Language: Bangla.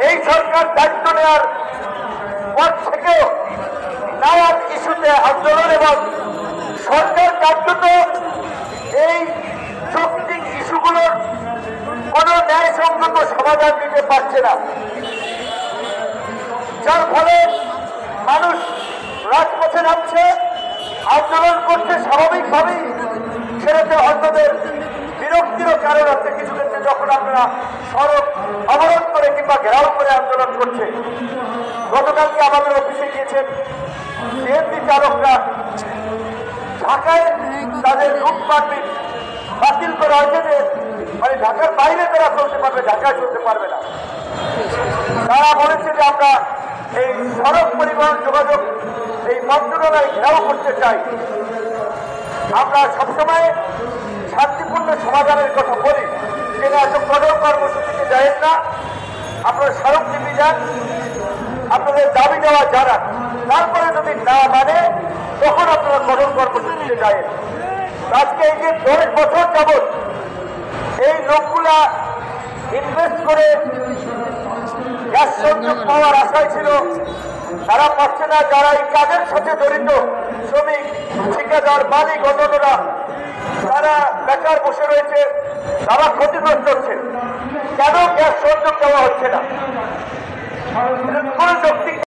এই সরকার দায়িত্ব নেওয়ার পর থেকেও নানান ইস্যুতে আন্দোলন এবং সরকার কার্যত এই যৌক্তিক ইস্যুগুলোর কোন ন্যায়সঙ্গত সমাধান দিতে পারছে না, যার ফলে মানুষ রাজপথে নামছে, আন্দোলন করছে। স্বাভাবিকভাবেই সেটাতে অন্যদের বিরক্তিরও কারণ আছে। কিছু ক্ষেত্রে যখন আপনারা সড়ক অবরোধ করে কিংবা ঘেরাও করে আন্দোলন করছে, গতকালকে আমাদের অফিসে গিয়েছেন সিএনজি চালকরা, ঢাকায় তাদের রুট পারমিট বাতিল করা হয়েছে যে মানে ঢাকার বাইরে তারা চলতে পারবে, ঢাকায় চলতে পারবে না। তারা বলেছে যে আমরা এই সড়ক পরিবহন যোগাযোগ এই মন্ত্রণালয় ঘেরাও করতে চাই। আমরা সবসময় শান্তিপূর্ণ সমাধানের কথা বলি, যেটা এত কঠোর কর্মসূচিতে যায় না। আপনারা সড়ক টিপে যান, আপনাদের দাবি দেওয়া জানান, তারপরে যদি না মানে তখন আপনারা কঠোর কর্মসূচিতে যায়। আজকে এই যে 10 বছর যাবৎ এই লোকগুলা ইনভেস্ট করে গ্যাস সংযোগ পাওয়ার আশায় ছিল, তারা পাচ্ছে না। যারা এই কাজের সাথে জড়িত শ্রমিক, ঠিকাদার, মালিক, অন্যরা তারা বেকার বসে রয়েছে, তারা ক্ষতিগ্রস্ত হচ্ছে। কেন গ্যাস সংযোগ দেওয়া হচ্ছে না? কোন যৌক্তিক